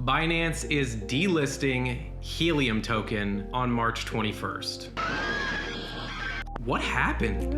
Binance is delisting Helium token on March 21st. What happened?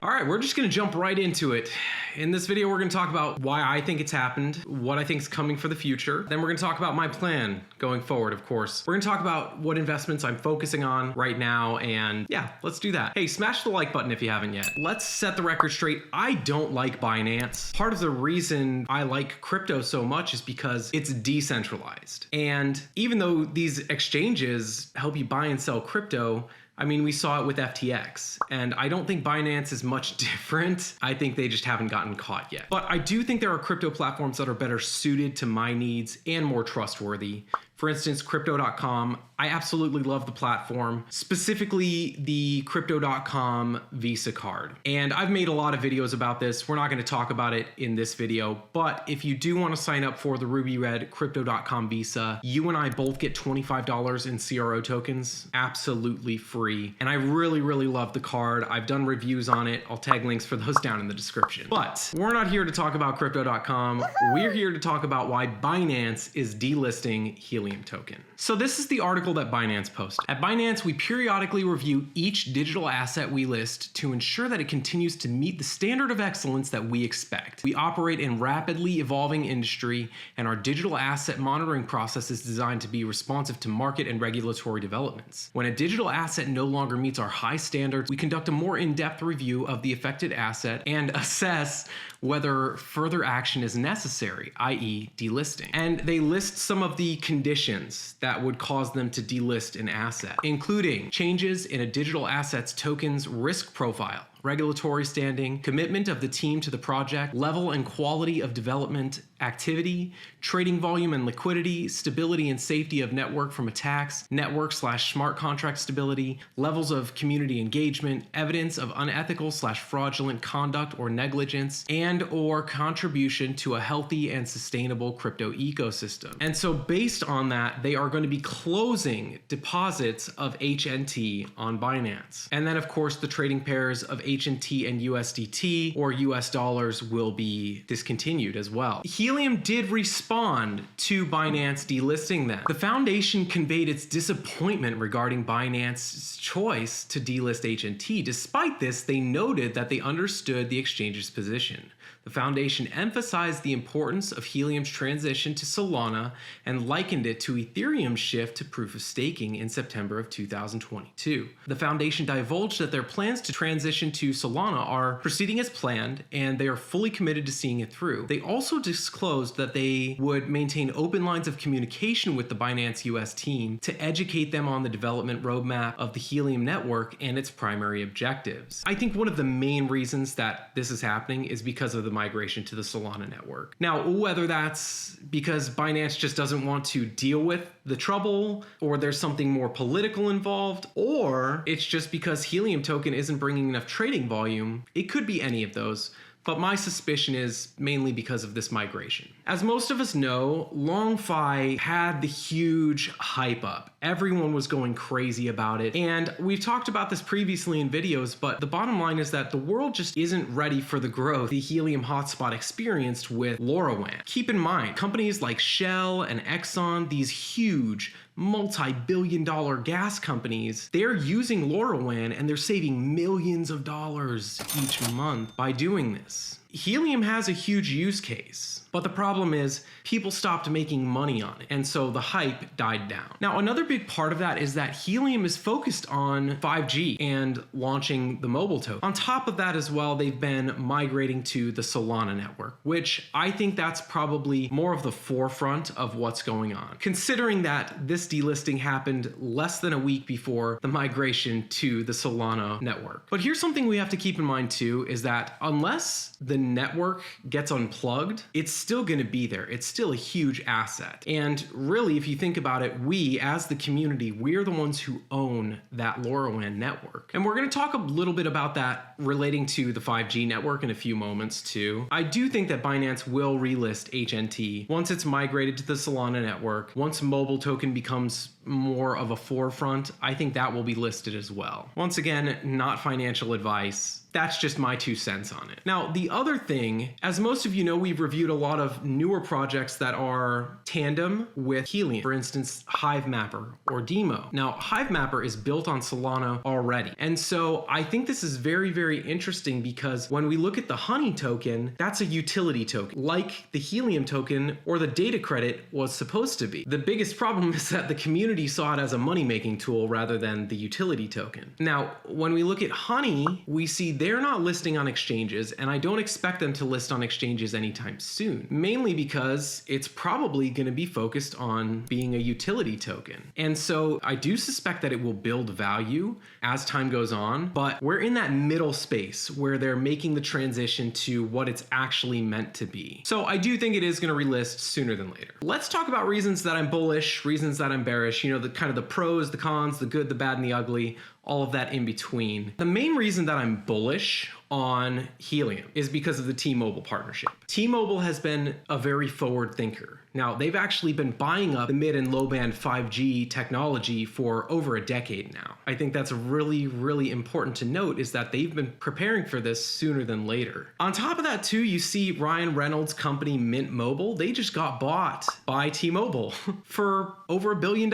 All right, we're just gonna jump right into it. In this video, we're gonna talk about why I think it's happened, what I think is coming for the future. Then we're gonna talk about my plan going forward, of course. We're gonna talk about what investments I'm focusing on right now, and yeah, let's do that. Hey, smash the like button if you haven't yet. Let's set the record straight. I don't like Binance. Part of the reason I like crypto so much is because it's decentralized. And even though these exchanges help you buy and sell crypto, I mean, we saw it with FTX, and I don't think Binance is much different. I think they just haven't gotten caught yet. But I do think there are crypto platforms that are better suited to my needs and more trustworthy. For instance, Crypto.com, I absolutely love the platform, specifically the Crypto.com Visa card. And I've made a lot of videos about this. We're not going to talk about it in this video, but if you do want to sign up for the Ruby Red Crypto.com Visa, you and I both get $25 in CRO tokens, absolutely free. And I really, really love the card. I've done reviews on it. I'll tag links for those down in the description. But we're not here to talk about Crypto.com. We're here to talk about why Binance is delisting Helium token. So this is the article that Binance posted. At Binance, we periodically review each digital asset we list to ensure that it continues to meet the standard of excellence that we expect. We operate in rapidly evolving industry, and our digital asset monitoring process is designed to be responsive to market and regulatory developments. When a digital asset no longer meets our high standards, we conduct a more in-depth review of the affected asset and assess whether further action is necessary, i.e. delisting. And they list some of the conditions that would cause them to delist an asset, including changes in a digital asset's token's risk profile, regulatory standing, commitment of the team to the project, level and quality of development activity, trading volume and liquidity, stability and safety of network from attacks, network/smart contract stability, levels of community engagement, evidence of unethical/fraudulent conduct or negligence, and or contribution to a healthy and sustainable crypto ecosystem. And so based on that, they are going to be closing deposits of HNT on Binance. And then of course the trading pairs of HNT and USDT or US dollars will be discontinued as well. Helium did respond to Binance delisting them. The foundation conveyed its disappointment regarding Binance's choice to delist HNT. Despite this, they noted that they understood the exchange's position. The foundation emphasized the importance of Helium's transition to Solana and likened it to Ethereum's shift to proof of staking in September of 2022. The foundation divulged that their plans to transition to Solana are proceeding as planned, and they are fully committed to seeing it through. They also disclosed that they would maintain open lines of communication with the Binance US team to educate them on the development roadmap of the Helium network and its primary objectives. I think one of the main reasons that this is happening is because of the migration to the Solana network. Now, whether that's because Binance just doesn't want to deal with the trouble, or there's something more political involved, or it's just because Helium token isn't bringing enough trading volume, it could be any of those. But my suspicion is mainly because of this migration. As most of us know, LongFi had the huge hype up. Everyone was going crazy about it. And we've talked about this previously in videos, but the bottom line is that the world just isn't ready for the growth the Helium Hotspot experienced with LoRaWAN. Keep in mind, companies like Shell and Exxon, these huge multi-billion-dollar gas companies, they're using LoRaWAN and they're saving millions of dollars each month by doing this. Helium has a huge use case, but the problem is people stopped making money on it, and so the hype died down. Now, another big part of that is that Helium is focused on 5G and launching the mobile token. On top of that as well, they've been migrating to the Solana network, which I think that's probably more of the forefront of what's going on, considering that this delisting happened less than a week before the migration to the Solana network. But here's something we have to keep in mind too, is that unless the network gets unplugged, it's still going to be there. It's still a huge asset. And really, if you think about it, we as the community, we're the ones who own that LoRaWAN network. And we're going to talk a little bit about that relating to the 5G network in a few moments too. I do think that Binance will relist HNT once it's migrated to the Solana network. Once mobile token becomes more of a forefront, I think that will be listed as well. Once again, not financial advice. That's just my 2 cents on it. Now, the other thing, as most of you know, we've reviewed a lot of newer projects that are tandem with Helium. For instance, HiveMapper or Demo. Now, HiveMapper is built on Solana already. And so I think this is very, very interesting because when we look at the Honey token, that's a utility token, like the Helium token or the data credit was supposed to be. The biggest problem is that the community saw it as a money-making tool rather than the utility token. Now, when we look at Honey, we see they're not listing on exchanges, and I don't expect them to list on exchanges anytime soon, mainly because it's probably going to be focused on being a utility token. And so I do suspect that it will build value as time goes on, but we're in that middle space where they're making the transition to what it's actually meant to be. So I do think it is going to relist sooner than later. Let's talk about reasons that I'm bullish, reasons that I'm bearish, you know, the kind of the pros, the cons, the good, the bad, and the ugly, all of that in between. The main reason that I'm bullish on Helium is because of the T-Mobile partnership. T-Mobile has been a very forward thinker. Now, they've actually been buying up the mid and low band 5G technology for over a decade now. I think that's really, really important to note is that they've been preparing for this sooner than later. On top of that too, you see Ryan Reynolds' company Mint Mobile, they just got bought by T-Mobile for over $1 billion.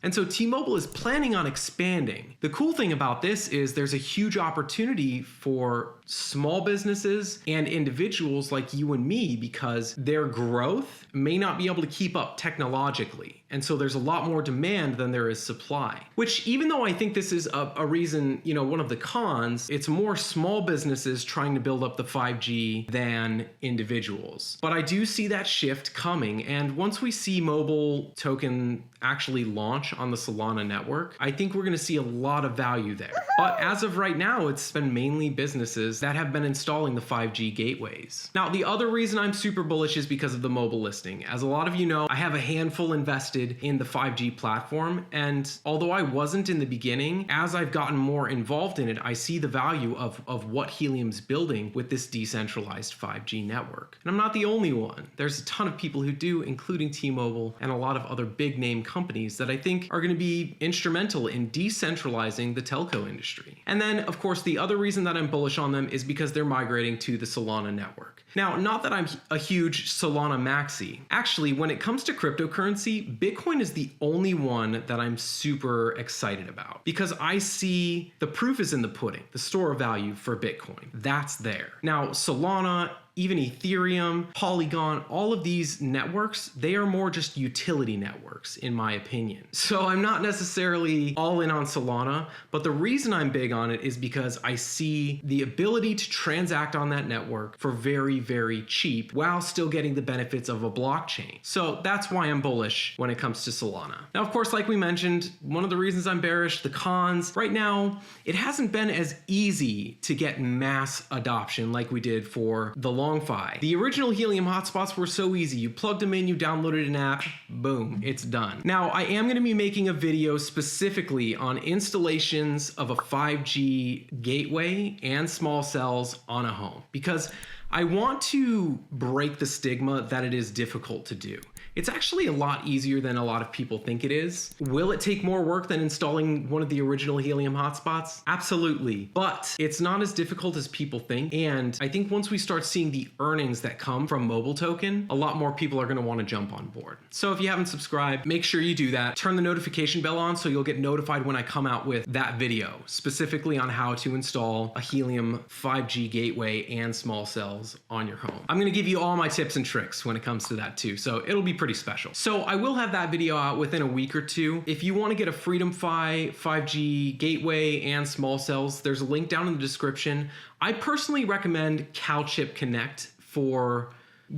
And so T-Mobile is planning on expanding. The cool thing about this is there's a huge opportunity for small businesses and individuals like you and me because their growth may not be able to keep up technologically. And so there's a lot more demand than there is supply, which even though I think this is a reason, you know, one of the cons, it's more small businesses trying to build up the 5G than individuals. But I do see that shift coming. And once we see mobile token actually launch on the Solana network, I think we're going to see a lot of value there. But as of right now, it's been mainly businesses that have been installing the 5G gateways. Now, the other reason I'm super bullish is because of the mobile listing. As a lot of you know, I have a handful invested in the 5G platform. And although I wasn't in the beginning, as I've gotten more involved in it, I see the value of what Helium's building with this decentralized 5G network. And I'm not the only one. There's a ton of people who do, including T-Mobile and a lot of other big name companies that I think are going to be instrumental in decentralizing the telco industry. And then, of course, the other reason that I'm bullish on them is because they're migrating to the Solana network. Now, not that I'm a huge Solana maxi. Actually, when it comes to cryptocurrency, Bitcoin is the only one that I'm super excited about because I see the proof is in the pudding, the store of value for Bitcoin. That's there. Now, Solana, even Ethereum, Polygon, all of these networks, they are more just utility networks, in my opinion. So I'm not necessarily all in on Solana, but the reason I'm big on it is because I see the ability to transact on that network for very, very cheap while still getting the benefits of a blockchain. So that's why I'm bullish when it comes to Solana. Now, of course, like we mentioned, one of the reasons I'm bearish, the cons, right now, it hasn't been as easy to get mass adoption like we did for the LongFi. The original Helium hotspots were so easy. You plugged them in, you downloaded an app, boom, it's done. Now, I am going to be making a video specifically on installations of a 5G gateway and small cells on a home because I want to break the stigma that it is difficult to do. It's actually a lot easier than a lot of people think it is. Will it take more work than installing one of the original Helium hotspots? Absolutely, but it's not as difficult as people think. And I think once we start seeing the earnings that come from mobile token, a lot more people are gonna wanna jump on board. So if you haven't subscribed, make sure you do that. Turn the notification bell on so you'll get notified when I come out with that video, specifically on how to install a Helium 5G gateway and small cells on your home. I'm gonna give you all my tips and tricks when it comes to that too, so it'll be pretty special. So I will have that video out within a week or two. If you want to get a Freedom Fi 5G gateway and small cells, there's a link down in the description. I personally recommend CalChip Connect for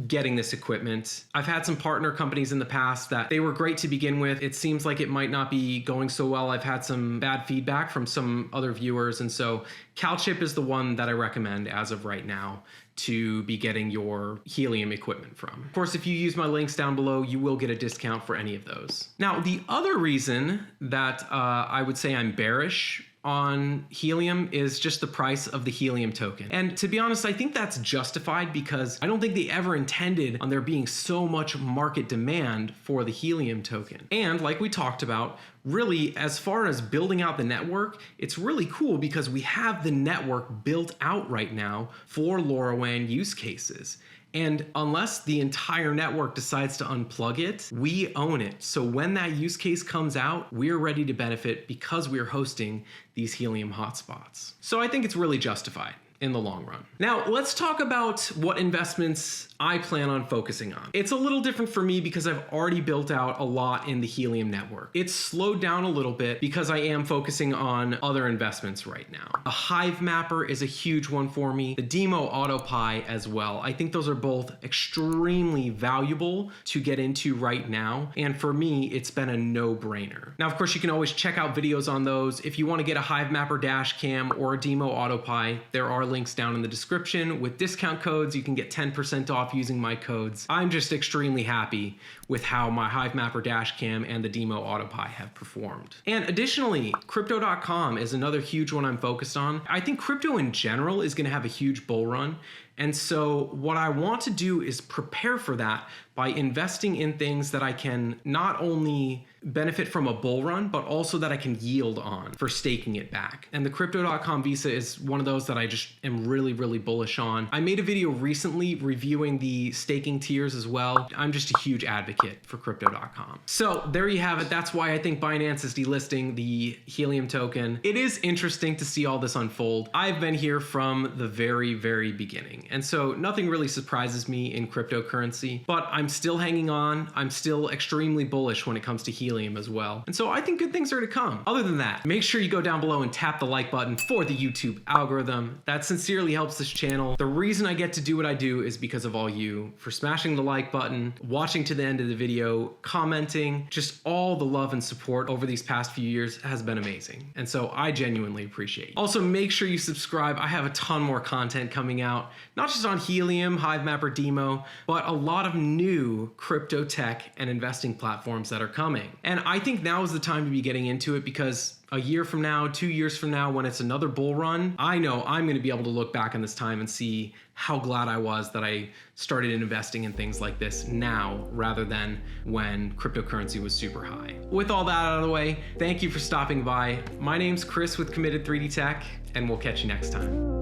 getting this equipment. I've had some partner companies in the past that they were great to begin with. It seems like it might not be going so well. I've had some bad feedback from some other viewers, and so CalChip is the one that I recommend as of right now to be getting your Helium equipment from. Of course, if you use my links down below, you will get a discount for any of those. Now, the other reason that I would say I'm bearish on Helium is just the price of the Helium token. And to be honest, I think that's justified because I don't think they ever intended on there being so much market demand for the Helium token. And like we talked about, really, as far as building out the network, it's really cool because we have the network built out right now for LoRaWAN use cases. And unless the entire network decides to unplug it, we own it. So when that use case comes out, we're ready to benefit because we're hosting these Helium hotspots. So I think it's really justified in the long run. Now, let's talk about what investments I plan on focusing on. It's a little different for me because I've already built out a lot in the Helium network. It's slowed down a little bit because I am focusing on other investments right now. A Hive Mapper is a huge one for me. The Demo AutoPi as well. I think those are both extremely valuable to get into right now. And for me, it's been a no-brainer. Now, of course, you can always check out videos on those. If you want to get a Hive Mapper dash cam or a Demo AutoPi, there are links down in the description. With discount codes, you can get 10% off using my codes. I'm just extremely happy with how my Hive Mapper dash cam and the Demo AutoPi have performed. And additionally, Crypto.com is another huge one I'm focused on. I think crypto in general is going to have a huge bull run. And so what I want to do is prepare for that by investing in things that I can not only benefit from a bull run, but also that I can yield on for staking it back. And the Crypto.com Visa is one of those that I just am really, really bullish on. I made a video recently reviewing the staking tiers as well. I'm just a huge advocate for Crypto.com. So there you have it. That's why I think Binance is delisting the Helium token. It is interesting to see all this unfold. I've been here from the very, very beginning. And so nothing really surprises me in cryptocurrency, but I'm still hanging on. I'm still extremely bullish when it comes to Helium as well. And so I think good things are to come. Other than that, make sure you go down below and tap the like button for the YouTube algorithm. That sincerely helps this channel. The reason I get to do what I do is because of all you for smashing the like button, watching to the end of the video, commenting, just all the love and support over these past few years has been amazing. And so I genuinely appreciate it. Also, make sure you subscribe. I have a ton more content coming out, not just on Helium, Hive Mapper, Demo, but a lot of new crypto tech and investing platforms that are coming. And I think now is the time to be getting into it because a year from now, 2 years from now, when it's another bull run, I know I'm going to be able to look back on this time and see how glad I was that I started investing in things like this now rather than when cryptocurrency was super high. With all that out of the way, thank you for stopping by. My name's Chris with Committed 3D Tech, and we'll catch you next time.